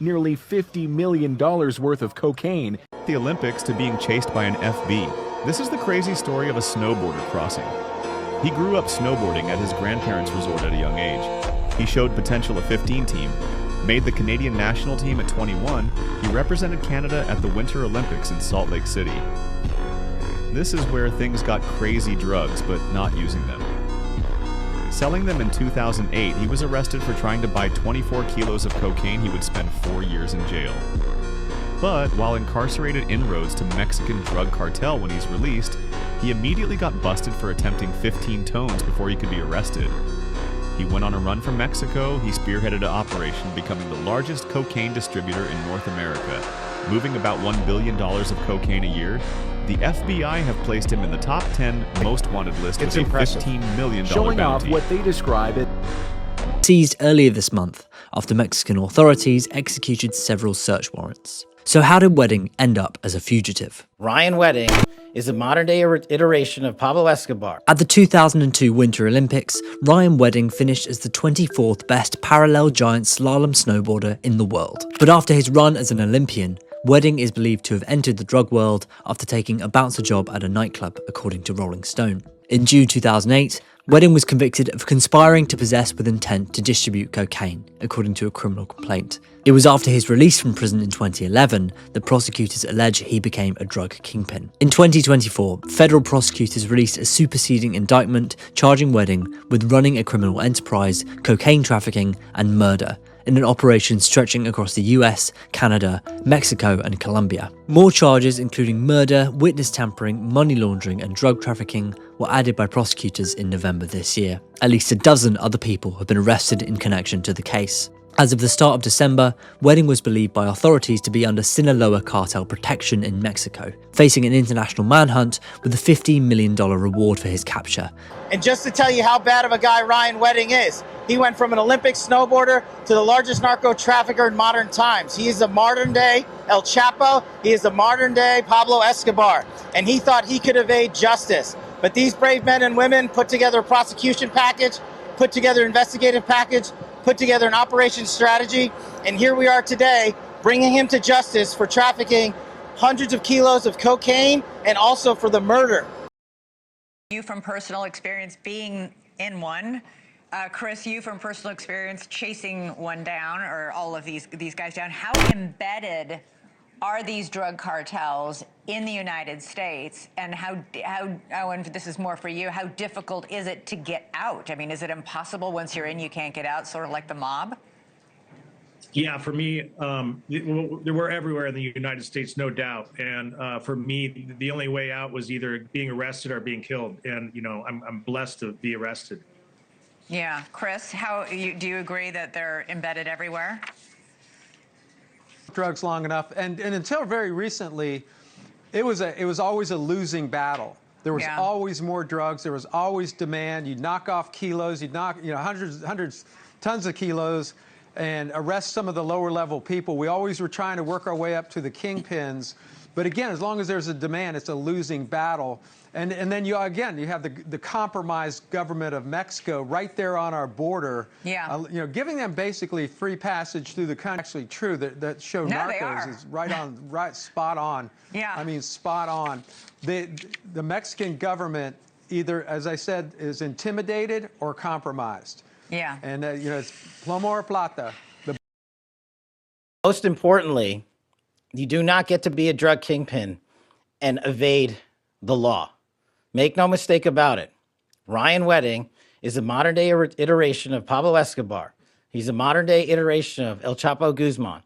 nearly $50 million worth of cocaine. The Olympics to being chased by an FB. This is the crazy story of a snowboarder crossing. He grew up snowboarding at his grandparents' resort at a young age. He showed potential at 15 team, made the Canadian national team at 21. He represented Canada at the Winter Olympics in Salt Lake City. This is where things got crazy drugs, but not using them. Selling them in 2008, he was arrested for trying to buy 24 kilos of cocaine. He would spend 4 years in jail. But while incarcerated inroads to Mexican drug cartel when he's released, he immediately got busted for attempting 15 tones before he could be arrested. He went on a run from Mexico. He spearheaded an operation, becoming the largest cocaine distributor in North America, moving about $1 billion of cocaine a year. The FBI have placed him in the top 10 most wanted list with a $15 million Showing bounty. off what they describe as seized earlier this month after Mexican authorities executed several search warrants. So how did Wedding end up as a fugitive? Ryan Wedding is a modern-day iteration of Pablo Escobar. At the 2002 Winter Olympics, Ryan Wedding finished as the 24th best parallel giant slalom snowboarder in the world. But after his run as an Olympian, Wedding is believed to have entered the drug world after taking a bouncer job at a nightclub, according to Rolling Stone. In June 2008, Wedding was convicted of conspiring to possess with intent to distribute cocaine, according to a criminal complaint. It was after his release from prison in 2011 that prosecutors allege he became a drug kingpin. In 2024, federal prosecutors released a superseding indictment charging Wedding with running a criminal enterprise, cocaine trafficking, and murder, in an operation stretching across the US, Canada, Mexico, and Colombia. More charges, including murder, witness tampering, money laundering, and drug trafficking, were added by prosecutors in November this year. At least a dozen other people have been arrested in connection to the case. As of the start of December, Wedding was believed by authorities to be under Sinaloa cartel protection in Mexico, facing an international manhunt with a $15 million reward for his capture. And just to tell you how bad of a guy Ryan Wedding is, he went from an Olympic snowboarder to the largest narco trafficker in modern times. He is a modern-day El Chapo. He is a modern-day Pablo Escobar. And he thought he could evade justice. But these brave men and women put together a prosecution package, put together an investigative package, put together an operation strategy, and here we are today bringing him to justice for trafficking hundreds of kilos of cocaine and also for the murder. You from personal experience being in one, Chris, you from personal experience chasing one down, or all of these guys down, how embedded are these drug cartels in the United States, and how, and this is more for you, how difficult is it to get out? I mean, is it impossible once you're in, you can't get out, sort of like the mob? Yeah, for me, they were everywhere in the United States, no doubt. And for me, the only way out was either being arrested or being killed. And, you know, I'm blessed to be arrested. Yeah. Chris, do you agree that they're embedded everywhere? Drugs long enough, and until very recently, it was always a losing battle. There was always more drugs. There was always demand. You'd knock off kilos. You'd knock hundreds, tons of kilos, and arrest some of the lower level people. We always were trying to work our way up to the kingpins. But again, as long as there's a demand, it's a losing battle. And then you have the compromised government of Mexico right there on our border. Yeah. You know, giving them basically free passage through the country. Actually true that show narcos is right spot on. Yeah. I mean, spot on. The Mexican government either, as I said, is intimidated or compromised. Yeah. And you know, it's plomo or plata. Most importantly, you do not get to be a drug kingpin and evade the law. Make no mistake about it. Ryan Wedding is a modern-day iteration of Pablo Escobar. He's a modern-day iteration of El Chapo Guzman.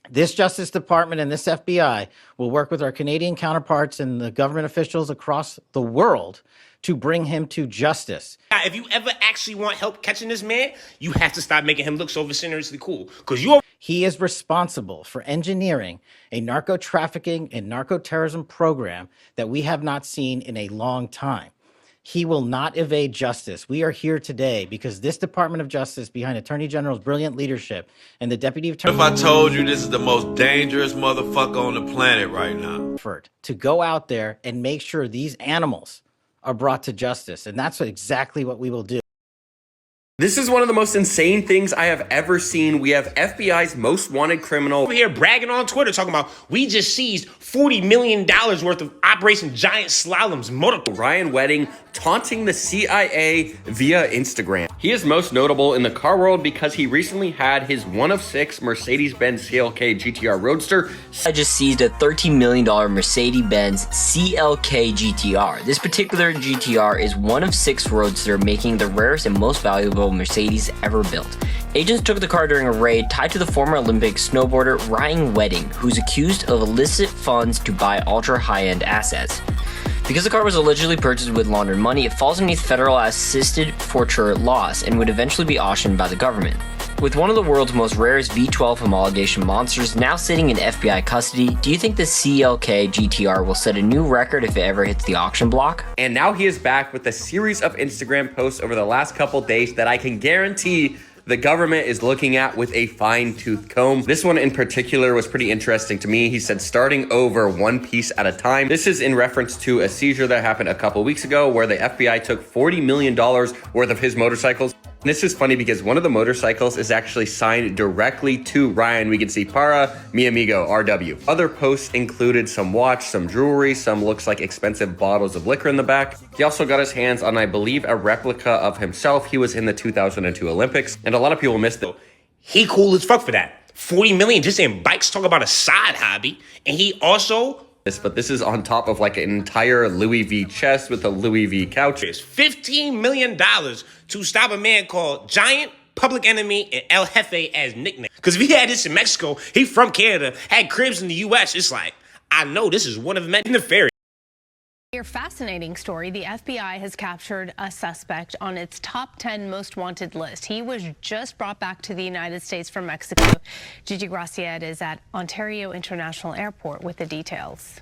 This Justice Department and this FBI will work with our Canadian counterparts and the government officials across the world to bring him to justice. If you ever actually want help catching this man, you have to stop making him look so seriously cool. Because he is responsible for engineering a narco trafficking and narco terrorism program that we have not seen in a long time. He will not evade justice. We are here today because this Department of Justice, behind Attorney General's brilliant leadership and the Deputy Attorney... If I told you this is the most dangerous motherfucker on the planet right now. ...to go out there and make sure these animals are brought to justice. And that's exactly what we will do. This is one of the most insane things I have ever seen. We have FBI's most wanted criminal Over here bragging on Twitter, talking about we just seized $40 million worth of Operation Giant Slalom's motor. Ryan Wedding taunting the CIA via Instagram. He is most notable in the car world because he recently had his one of 6 Mercedes-Benz CLK GTR Roadster. I just seized a $13 million Mercedes-Benz CLK GTR. This particular GTR is one of 6 Roadster, making the rarest and most valuable Mercedes ever built. Agents took the car during a raid tied to the former Olympic snowboarder Ryan Wedding, who's accused of illicit funds to buy ultra high-end assets. Because the car was allegedly purchased with laundered money, it falls underneath federal assisted forfeiture laws and would eventually be auctioned by the government. With one of the world's most rarest V12 homologation monsters now sitting in FBI custody, do you think the CLK GTR will set a new record if it ever hits the auction block? And now he is back with a series of Instagram posts over the last couple days that I can guarantee the government is looking at with a fine-tooth comb. This one in particular was pretty interesting to me. He said, starting over one piece at a time. This is in reference to a seizure that happened a couple weeks ago where the FBI took $40 million worth of his motorcycles. This is funny because one of the motorcycles is actually signed directly to Ryan. We can see Para, mi amigo, RW. Other posts included some watch, some jewelry, some looks like expensive bottles of liquor in the back. He also got his hands on, I believe, a replica of himself. He was in the 2002 Olympics, and a lot of people missed it. He cool as fuck for that. 40 million just in bikes, talk about a side hobby. And he also... But this is on top of like an entire Louis V chest with a Louis V couch. It's $15 million to stop a man called Giant, Public Enemy, and El Jefe as nicknames. Because if he had this in Mexico, he from Canada, had cribs in the U.S., it's like, I know this is one of them in the ferry. Your fascinating story. The FBI has captured a suspect on its top 10 most wanted list. He was just brought back to the United States from Mexico. Gigi Graciet is at Ontario International Airport with the details.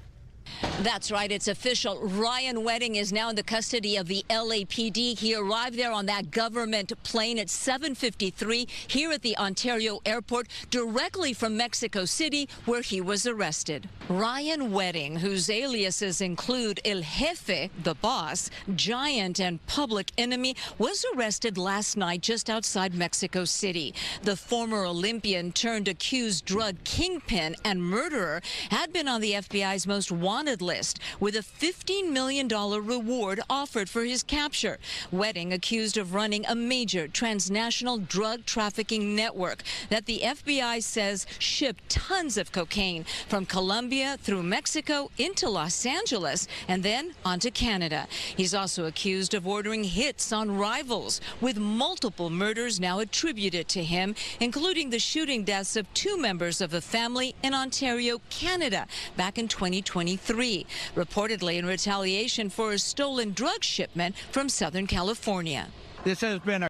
That's right. It's official. Ryan Wedding is now in the custody of the LAPD. He arrived there on that government plane at 7:53 here at the Ontario airport, directly from Mexico City, where he was arrested. Ryan Wedding, whose aliases include El Jefe, the boss, Giant, and Public Enemy, was arrested last night just outside Mexico City. The former Olympian turned accused drug kingpin and murderer had been on the FBI's most wanted list, with a $15 million reward offered for his capture. Wedding accused of running a major transnational drug trafficking network that the FBI says shipped tons of cocaine from Colombia through Mexico into Los Angeles and then onto Canada. He's also accused of ordering hits on rivals, with multiple murders now attributed to him, including the shooting deaths of 2 members of a family in Ontario, Canada, back in 2023. Reportedly in retaliation for a stolen drug shipment from Southern California. This has been a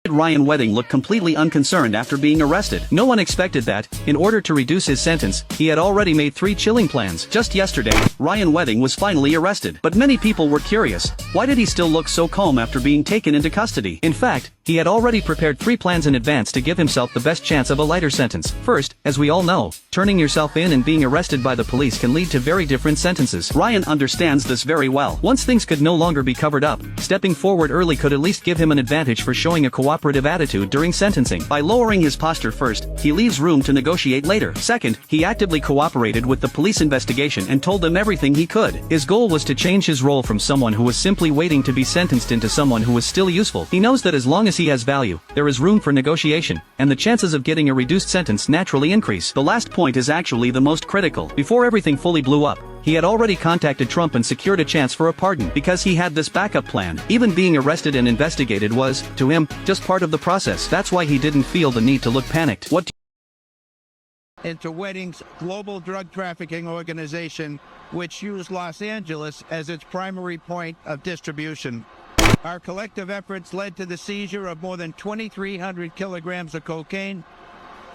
Ryan Wedding looked completely unconcerned after being arrested. No one expected that. In order to reduce his sentence, he had already made 3 chilling plans. Just yesterday, Ryan Wedding was finally arrested. But many people were curious. Why did he still look so calm after being taken into custody? In fact, he had already prepared 3 plans in advance to give himself the best chance of a lighter sentence. First, as we all know, turning yourself in and being arrested by the police can lead to very different sentences. Ryan understands this very well. Once things could no longer be covered up, stepping forward early could at least give him an advantage for showing a cooperative attitude during sentencing. By lowering his posture first, he leaves room to negotiate later. Second, he actively cooperated with the police investigation and told them everything he could. His goal was to change his role from someone who was simply waiting to be sentenced into someone who was still useful. He knows that as long as he has value, there is room for negotiation, and the chances of getting a reduced sentence naturally increase. The last point is actually the most critical. Before everything fully blew up, he had already contacted Trump and secured a chance for a pardon because he had this backup plan. Even being arrested and investigated was, to him, just part of the process. That's why he didn't feel the need to look panicked. Into Wedding's global drug trafficking organization, which used Los Angeles as its primary point of distribution. Our collective efforts led to the seizure of more than 2,300 kilograms of cocaine,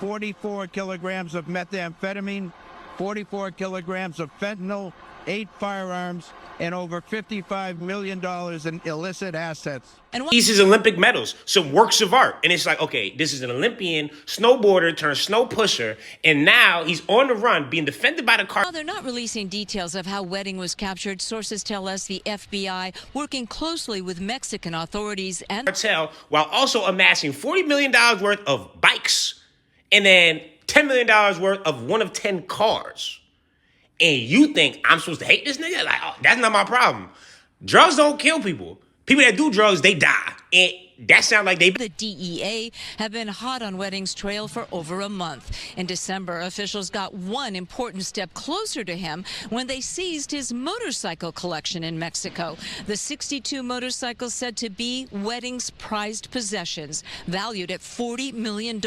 44 kilograms of methamphetamine, 44 kilograms of fentanyl, 8 firearms, and over $55 million in illicit assets. And these is Olympic medals, some works of art. And it's like, okay, this is an Olympian snowboarder turned snow pusher, and now he's on the run being defended by the car. While they're not releasing details of how Wedding was captured, sources tell us the FBI working closely with Mexican authorities and Cartel, while also amassing $40 million worth of bikes and then $10 million worth of 1 of 10 cars. And you think I'm supposed to hate this nigga? Like, oh, that's not my problem. Drugs don't kill people. People that do drugs, they die. And that sounds like they... The DEA have been hot on Wedding's trail for over a month. In December, officials got one important step closer to him when they seized his motorcycle collection in Mexico. The 62 motorcycles said to be Wedding's prized possessions, valued at $40 million.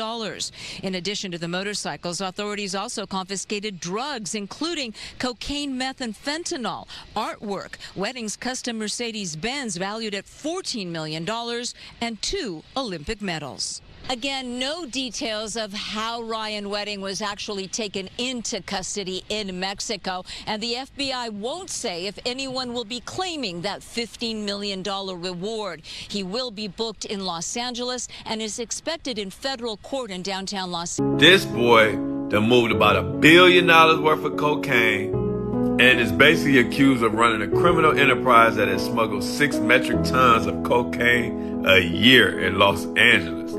In addition to the motorcycles, authorities also confiscated drugs, including cocaine, meth, and fentanyl, artwork, Wedding's custom Mercedes-Benz valued at $14 million, and 2 Olympic medals. Again, no details of how Ryan Wedding was actually taken into custody in Mexico, and the FBI won't say if anyone will be claiming that $15 million reward. He will be booked in Los Angeles and is expected in federal court in downtown Los Angeles. This boy that moved about $1 billion worth of cocaine and is basically accused of running a criminal enterprise that has smuggled 6 metric tons of cocaine a year in Los Angeles.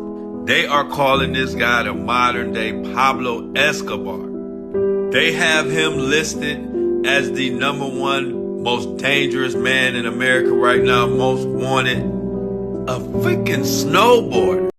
They are calling this guy the modern day Pablo Escobar. They have him listed as the #1 most dangerous man in America right now, most wanted, a freaking snowboarder.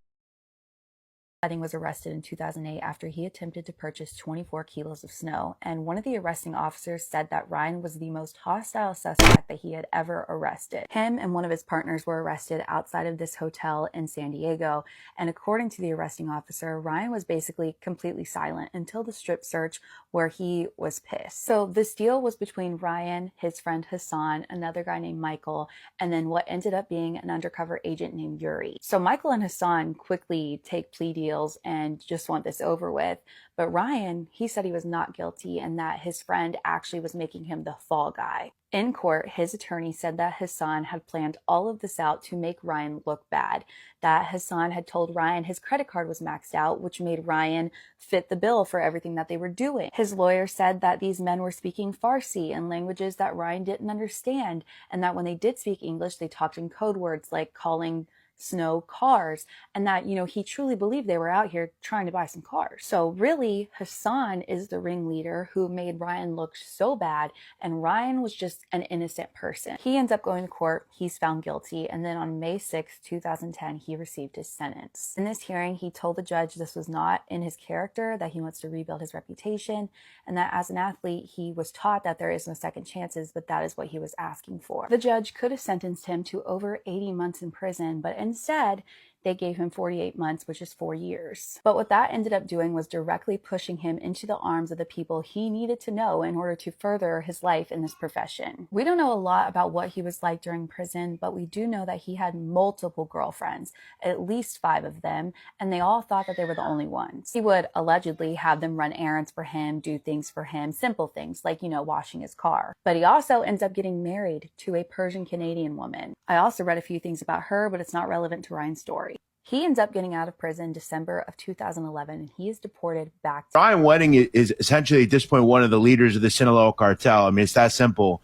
Wedding was arrested in 2008 after he attempted to purchase 24 kilos of snow, and one of the arresting officers said that Ryan was the most hostile suspect that he had ever arrested. Him and one of his partners were arrested outside of this hotel in San Diego, and according to the arresting officer, Ryan was basically completely silent until the strip search where he was pissed. So this deal was between Ryan, his friend Hassan, another guy named Michael, and then what ended up being an undercover agent named Yuri. So Michael and Hassan quickly take plea deals and just want this over with. But Ryan, he said he was not guilty and that his friend actually was making him the fall guy. In court, his attorney said that Hassan had planned all of this out to make Ryan look bad, that Hassan had told Ryan his credit card was maxed out, which made Ryan fit the bill for everything that they were doing. His lawyer said that these men were speaking Farsi and languages that Ryan didn't understand, and that when they did speak English, they talked in code words like calling snow cars, and that, he truly believed they were out here trying to buy some cars. So really, Hassan is the ringleader who made Ryan look so bad, and Ryan was just an innocent person. He ends up going to court, he's found guilty, and then on May 6, 2010, he received his sentence. In this hearing, he told the judge this was not in his character, that he wants to rebuild his reputation, and that as an athlete, he was taught that there is no second chances, but that is what he was asking for. The judge could have sentenced him to over 80 months in prison, but instead, they gave him 48 months, which is 4 years. But what that ended up doing was directly pushing him into the arms of the people he needed to know in order to further his life in this profession. We don't know a lot about what he was like during prison, but we do know that he had multiple girlfriends, at least 5 of them, and they all thought that they were the only ones. He would allegedly have them run errands for him, do things for him, simple things like, washing his car. But he also ends up getting married to a Persian Canadian woman. I also read a few things about her, but it's not relevant to Ryan's story. He ends up getting out of prison December of 2011, and he is deported back to... Ryan Wedding is essentially, at this point, one of the leaders of the Sinaloa cartel. I mean, it's that simple.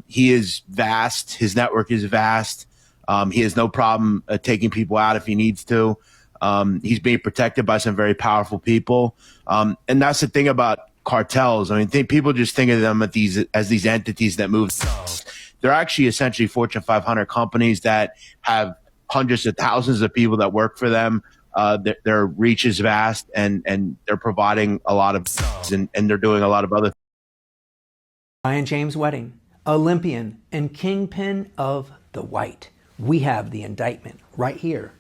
He is vast. His network is vast. He has no problem taking people out if he needs to. He's being protected by some very powerful people. And that's the thing about cartels. I mean, people just think of them as these entities that move. They're actually essentially Fortune 500 companies that have hundreds of thousands of people that work for them. Their reach is vast, and they're providing a lot of, and they're doing a lot of other things. Ryan James Wedding, Olympian and Kingpin of the White. We have the indictment right here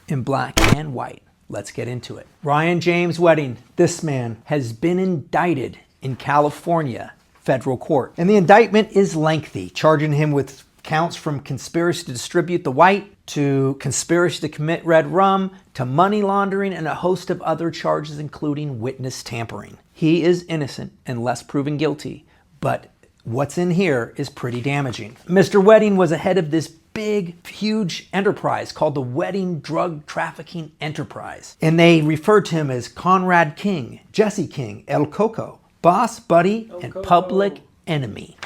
in black and white. Let's get into it. Ryan James Wedding, this man has been indicted in California federal court. And the indictment is lengthy, charging him with counts from conspiracy to distribute the white, to conspiracy to commit red rum, to money laundering, and a host of other charges, including witness tampering. He is innocent unless proven guilty, but what's in here is pretty damaging. Mr. Wedding was ahead of this big, huge enterprise called the Wedding Drug Trafficking Enterprise. And they referred to him as Conrad King, Jesse King, El Coco, boss, buddy, and public enemy.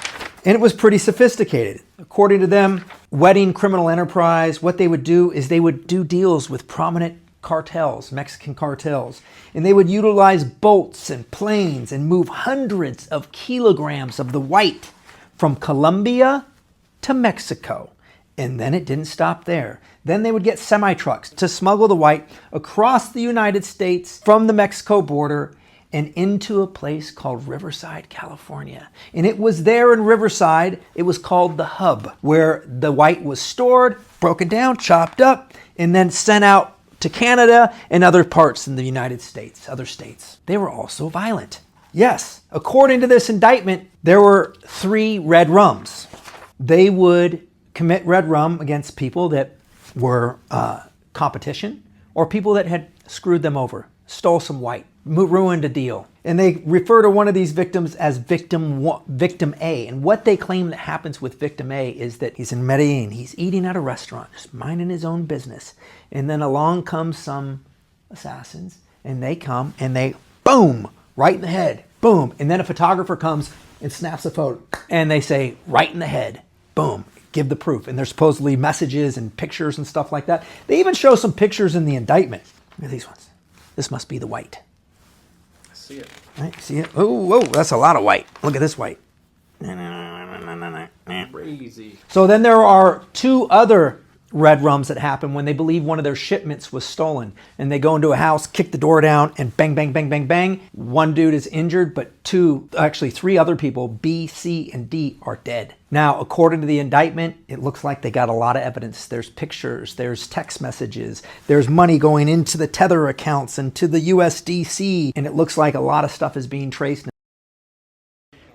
And it was pretty sophisticated. According to them, Wedding Criminal Enterprise, what they would do is they would do deals with prominent cartels, Mexican cartels, and they would utilize boats and planes and move hundreds of kilograms of the white from Colombia to Mexico. And then it didn't stop there. Then they would get semi-trucks to smuggle the white across the United States from the Mexico border and into a place called Riverside, California. And it was there in Riverside, it was called the hub, where the white was stored, broken down, chopped up, and then sent out to Canada and other parts in the United States, other states. They were also violent. Yes, according to this indictment, there were 3 red rums. They would commit red rum against people that were competition or people that had screwed them over, stole some white, ruined a deal. And they refer to one of these victims as victim A. And what they claim that happens with victim A is that he's in Medellin, he's eating at a restaurant, just minding his own business. And then along comes some assassins, and they come and they, boom, right in the head, boom. And then a photographer comes and snaps a photo, and they say, right in the head, boom, give the proof. And there's supposedly messages and pictures and stuff like that. They even show some pictures in the indictment. Look at these ones. This must be the white. See it. Right, see it? Oh, whoa, that's a lot of white. Look at this white. Crazy. So then there are 2 other red rums that happen when they believe one of their shipments was stolen. And they go into a house, kick the door down, and bang, bang, bang, bang, bang. One dude is injured, but 3 other people, B, C, and D, are dead. Now, according to the indictment, it looks like they got a lot of evidence. There's pictures, there's text messages, there's money going into the Tether accounts and to the USDC, and it looks like a lot of stuff is being traced.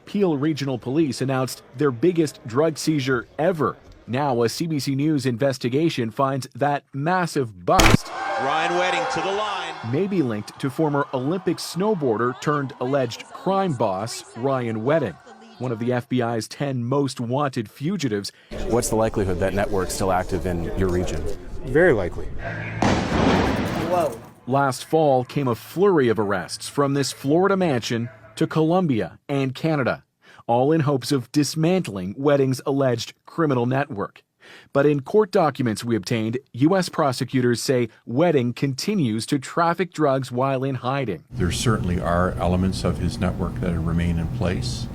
Peel Regional Police announced their biggest drug seizure ever. Now a CBC News investigation finds that massive bust, Ryan Wedding to the line, may be linked to former Olympic snowboarder turned alleged crime boss Ryan Wedding, one of the FBI's 10 most wanted fugitives. What's the likelihood that network's still active in your region? Very likely. Whoa. Last fall came a flurry of arrests from this Florida mansion to Colombia and Canada, all in hopes of dismantling Wedding's alleged criminal network. But in court documents we obtained, U.S. prosecutors say Wedding continues to traffic drugs while in hiding. There certainly are elements of his network that remain in place,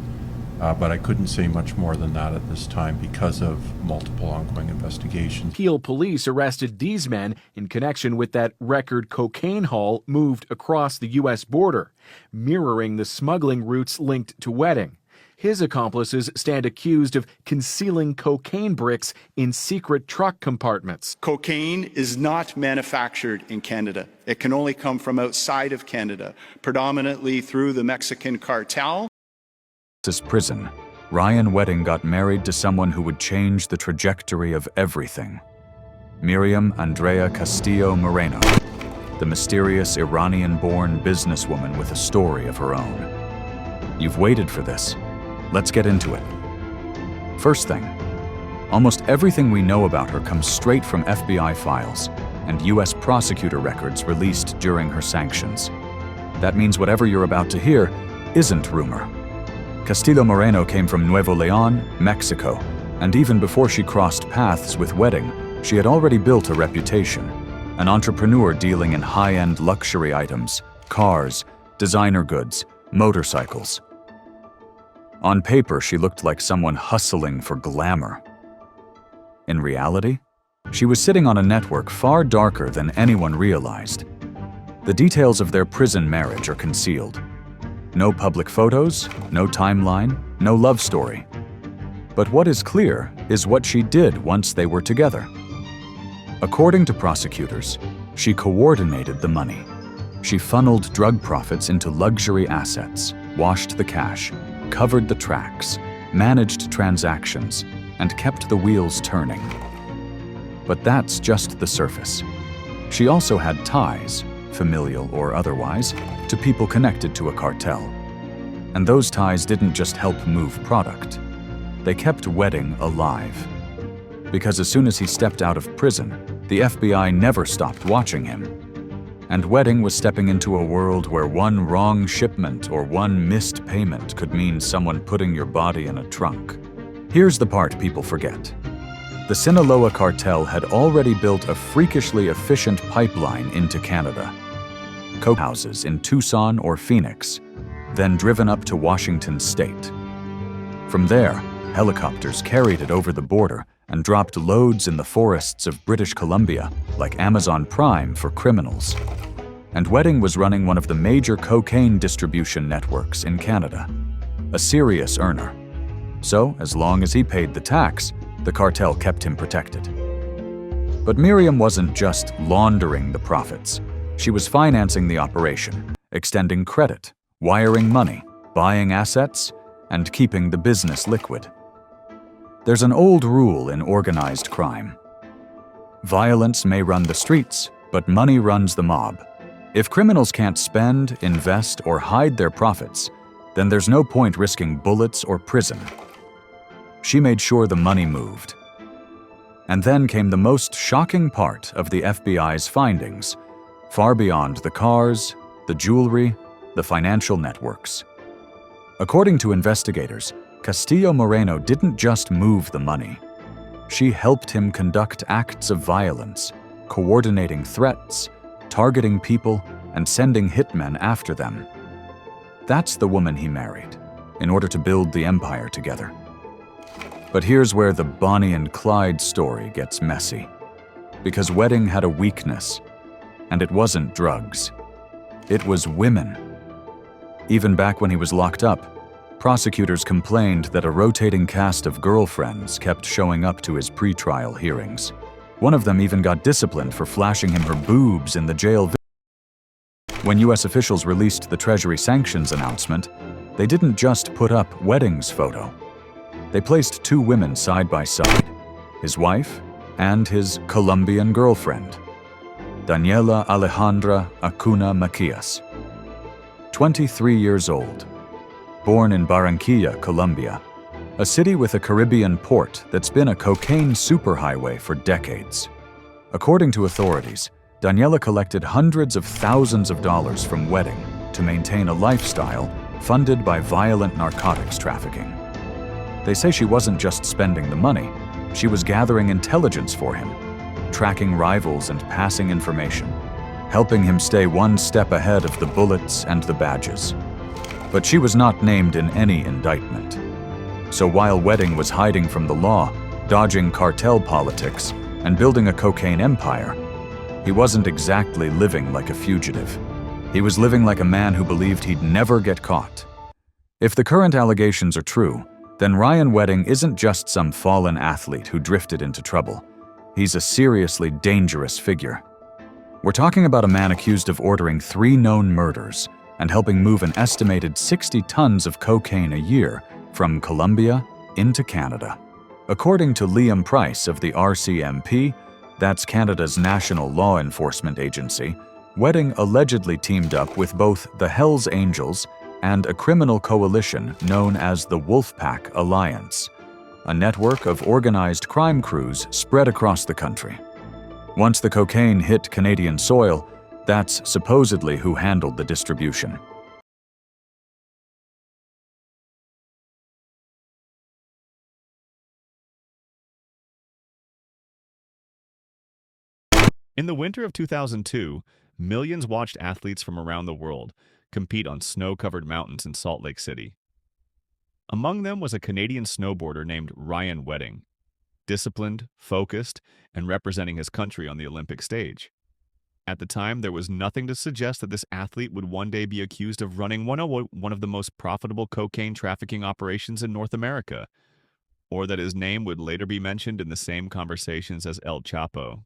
but I couldn't say much more than that at this time because of multiple ongoing investigations. Peel police arrested these men in connection with that record cocaine haul moved across the U.S. border, mirroring the smuggling routes linked to Wedding. His accomplices stand accused of concealing cocaine bricks in secret truck compartments. Cocaine is not manufactured in Canada. It can only come from outside of Canada, predominantly through the Mexican cartel. This prison, Ryan Wedding got married to someone who would change the trajectory of everything. Miriam Andrea Castillo Moreno, the mysterious Iranian-born businesswoman with a story of her own. You've waited for this. Let's get into it. First thing, almost everything we know about her comes straight from FBI files and U.S. prosecutor records released during her sanctions. That means whatever you're about to hear isn't rumor. Castillo Moreno came from Nuevo León, Mexico, and even before she crossed paths with Wedding, she had already built a reputation, an entrepreneur dealing in high-end luxury items, cars, designer goods, motorcycles. On paper, she looked like someone hustling for glamour. In reality, she was sitting on a network far darker than anyone realized. The details of their prison marriage are concealed. No public photos, no timeline, no love story. But what is clear is what she did once they were together. According to prosecutors, she coordinated the money. She funneled drug profits into luxury assets, washed the cash, covered the tracks, managed transactions, and kept the wheels turning. But that's just the surface. She also had ties, familial or otherwise, to people connected to a cartel. And those ties didn't just help move product. They kept Wedding alive. Because as soon as he stepped out of prison, the FBI never stopped watching him. And Wedding was stepping into a world where one wrong shipment or one missed payment could mean someone putting your body in a trunk. Here's the part people forget. The Sinaloa cartel had already built a freakishly efficient pipeline into Canada. Coke houses in Tucson or Phoenix, then driven up to Washington state. From there, helicopters carried it over the border and dropped loads in the forests of British Columbia, like Amazon Prime for criminals. And Wedding was running one of the major cocaine distribution networks in Canada, a serious earner. So, as long as he paid the tax, the cartel kept him protected. But Miriam wasn't just laundering the profits. She was financing the operation, extending credit, wiring money, buying assets, and keeping the business liquid. There's an old rule in organized crime. Violence may run the streets, but money runs the mob. If criminals can't spend, invest, or hide their profits, then there's no point risking bullets or prison. She made sure the money moved. And then came the most shocking part of the FBI's findings, far beyond the cars, the jewelry, the financial networks. According to investigators, Castillo Moreno didn't just move the money. She helped him conduct acts of violence, coordinating threats, targeting people, and sending hitmen after them. That's the woman he married, in order to build the empire together. But here's where the Bonnie and Clyde story gets messy. Because Wedding had a weakness, and it wasn't drugs. It was women. Even back when he was locked up, prosecutors complained that a rotating cast of girlfriends kept showing up to his pretrial hearings. One of them even got disciplined for flashing him her boobs in the jail. When U.S. officials released the Treasury sanctions announcement, they didn't just put up Wedding's photo. They placed two women side by side, his wife and his Colombian girlfriend, Daniela Alejandra Acuna Macias. 23 years old, born in Barranquilla, Colombia, a city with a Caribbean port that's been a cocaine superhighway for decades. According to authorities, Daniela collected hundreds of thousands of dollars from Wedding to maintain a lifestyle funded by violent narcotics trafficking. They say she wasn't just spending the money, she was gathering intelligence for him, tracking rivals and passing information, helping him stay one step ahead of the bullets and the badges. But she was not named in any indictment. So while Wedding was hiding from the law, dodging cartel politics, and building a cocaine empire, he wasn't exactly living like a fugitive. He was living like a man who believed he'd never get caught. If the current allegations are true, then Ryan Wedding isn't just some fallen athlete who drifted into trouble. He's a seriously dangerous figure. We're talking about a man accused of ordering 3 known murders and helping move an estimated 60 tons of cocaine a year from Colombia into Canada. According to Liam Price of the RCMP, that's Canada's national law enforcement agency, Wedding allegedly teamed up with both the Hells Angels and a criminal coalition known as the Wolfpack Alliance, a network of organized crime crews spread across the country. Once the cocaine hit Canadian soil, that's supposedly who handled the distribution. In the winter of 2002, millions watched athletes from around the world compete on snow-covered mountains in Salt Lake City. Among them was a Canadian snowboarder named Ryan Wedding, disciplined, focused, and representing his country on the Olympic stage. At the time, there was nothing to suggest that this athlete would one day be accused of running one of the most profitable cocaine trafficking operations in North America, or that his name would later be mentioned in the same conversations as El Chapo.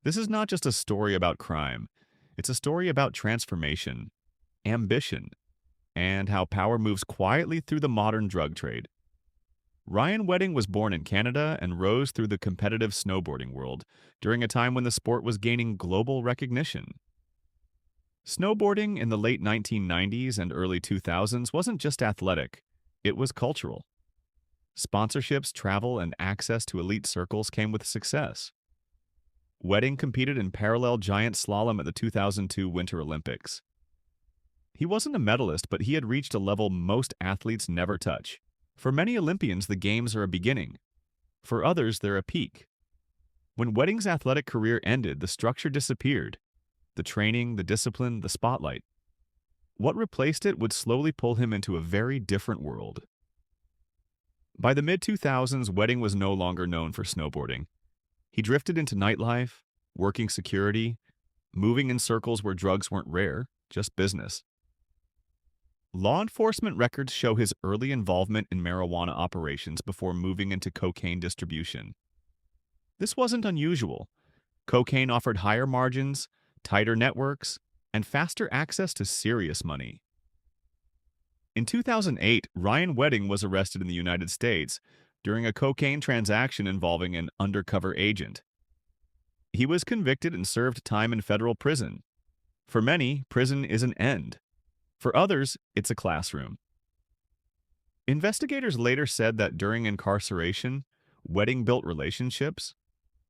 This is not just a story about crime. It's a story about transformation, ambition, and how power moves quietly through the modern drug trade. Ryan Wedding was born in Canada and rose through the competitive snowboarding world during a time when the sport was gaining global recognition. Snowboarding in the late 1990s and early 2000s wasn't just athletic, it was cultural. Sponsorships, travel, and access to elite circles came with success. Wedding competed in parallel giant slalom at the 2002 Winter Olympics. He wasn't a medalist, but he had reached a level most athletes never touch. For many Olympians, the Games are a beginning. For others, they're a peak. When Wedding's athletic career ended, the structure disappeared. The training, the discipline, the spotlight. What replaced it would slowly pull him into a very different world. By the mid-2000s, Wedding was no longer known for snowboarding. He drifted into nightlife, working security, moving in circles where drugs weren't rare, just business. Law enforcement records show his early involvement in marijuana operations before moving into cocaine distribution. This wasn't unusual. Cocaine offered higher margins, tighter networks, and faster access to serious money. In 2008, Ryan Wedding was arrested in the United States during a cocaine transaction involving an undercover agent. He was convicted and served time in federal prison. For many, prison is an end. For others, it's a classroom. Investigators later said that during incarceration, Wedding built relationships,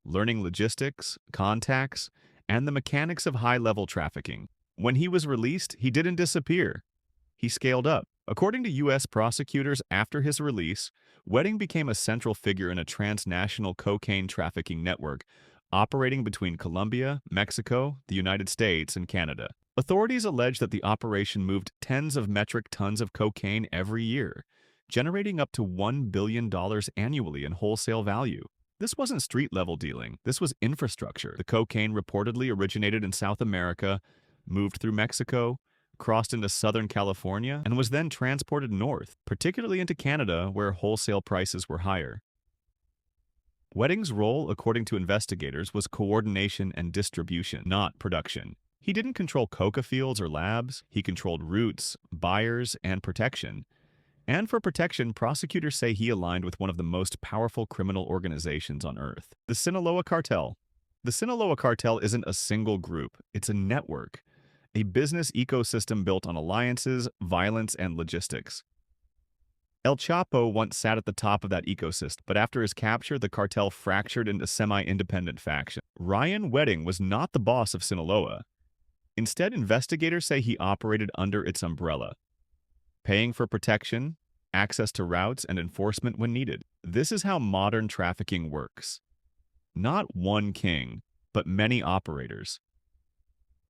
learning logistics, contacts, and the mechanics of high-level trafficking. When he was released, he didn't disappear. He scaled up. According to U.S. prosecutors, after his release, Wedding became a central figure in a transnational cocaine trafficking network operating between Colombia, Mexico, the United States, and Canada. Authorities allege that the operation moved tens of metric tons of cocaine every year, generating up to $1 billion annually in wholesale value. This wasn't street-level dealing. This was infrastructure. The cocaine reportedly originated in South America, moved through Mexico, crossed into Southern California, and was then transported north, particularly into Canada, where wholesale prices were higher. Wedding's role, according to investigators, was coordination and distribution, not production. He didn't control coca fields or labs. He controlled routes, buyers, and protection. And for protection, prosecutors say he aligned with one of the most powerful criminal organizations on Earth, the Sinaloa Cartel. The Sinaloa Cartel isn't a single group, it's a network, a business ecosystem built on alliances, violence, and logistics. El Chapo once sat at the top of that ecosystem, but after his capture, the cartel fractured into semi-independent factions. Ryan Wedding was not the boss of Sinaloa. Instead, investigators say he operated under its umbrella, paying for protection, access to routes, and enforcement when needed. This is how modern trafficking works. Not one king, but many operators.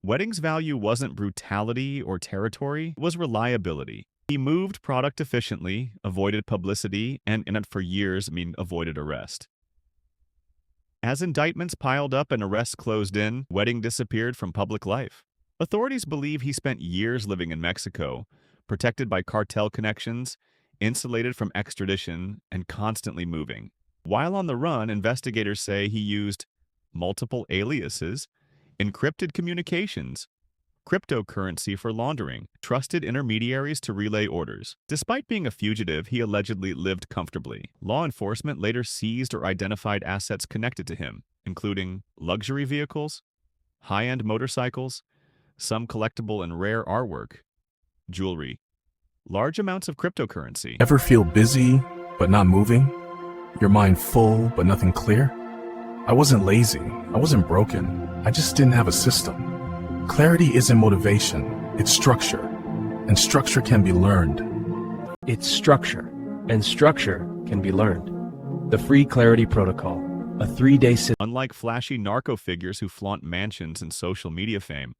Wedding's value wasn't brutality or territory, it was reliability. He moved product efficiently, avoided publicity, and for years, avoided arrest. As indictments piled up and arrests closed in, Wedding disappeared from public life. Authorities believe he spent years living in Mexico, protected by cartel connections, insulated from extradition, and constantly moving. While on the run, investigators say he used multiple aliases, encrypted communications, cryptocurrency for laundering, trusted intermediaries to relay orders. Despite being a fugitive, he allegedly lived comfortably. Law enforcement later seized or identified assets connected to him, including luxury vehicles, high-end motorcycles, some collectible and rare artwork, jewelry, large amounts of cryptocurrency. Ever feel busy, but not moving? Your mind full, but nothing clear? I wasn't lazy. I wasn't broken. I just didn't have a system. Clarity isn't motivation. It's structure. And structure can be learned. It's structure. And structure can be learned. The Free Clarity Protocol. A 3-day system. Unlike flashy narco figures who flaunt mansions and social media fame,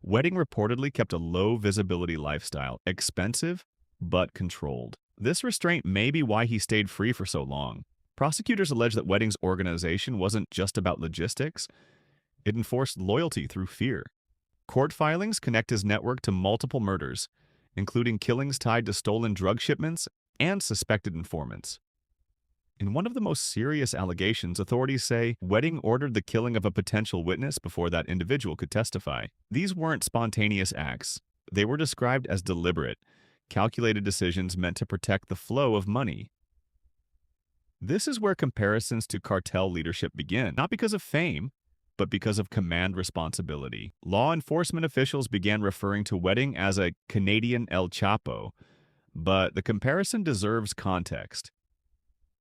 Wedding reportedly kept a low-visibility lifestyle, expensive but controlled. This restraint may be why he stayed free for so long. Prosecutors allege that Wedding's organization wasn't just about logistics. It enforced loyalty through fear. Court filings connect his network to multiple murders, including killings tied to stolen drug shipments and suspected informants. In one of the most serious allegations, authorities say Wedding ordered the killing of a potential witness before that individual could testify. These weren't spontaneous acts. They were described as deliberate, calculated decisions meant to protect the flow of money. This is where comparisons to cartel leadership begin, not because of fame, but because of command responsibility. Law enforcement officials began referring to Wedding as a Canadian El Chapo, but the comparison deserves context.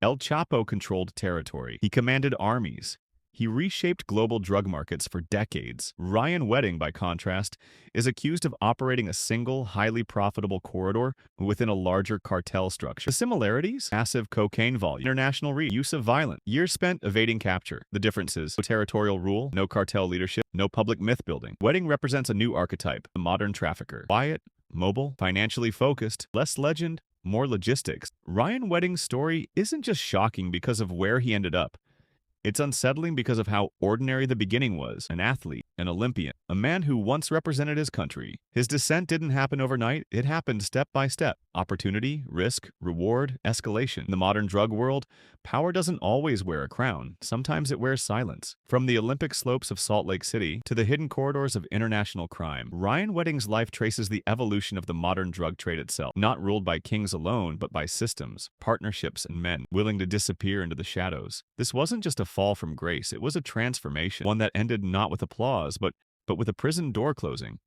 El Chapo controlled territory. He commanded armies. He reshaped global drug markets for decades. Ryan Wedding, by contrast, is accused of operating a single, highly profitable corridor within a larger cartel structure. The similarities? Massive cocaine volume, international reach, use of violence, years spent evading capture. The differences? No territorial rule, no cartel leadership, no public myth building. Wedding represents a new archetype, the modern trafficker. Quiet, mobile, financially focused, less legend, more logistics. Ryan Wedding's story isn't just shocking because of where he ended up. It's unsettling because of how ordinary the beginning was. An athlete, an Olympian, a man who once represented his country. His descent didn't happen overnight, it happened step by step. Opportunity, risk, reward, escalation. In the modern drug world, power doesn't always wear a crown. Sometimes it wears silence. From the Olympic slopes of Salt Lake City to the hidden corridors of international crime, Ryan Wedding's life traces the evolution of the modern drug trade itself, not ruled by kings alone, but by systems, partnerships, and men willing to disappear into the shadows. This wasn't just a fall from grace, it was a transformation, one that ended not with applause, but with a prison door closing.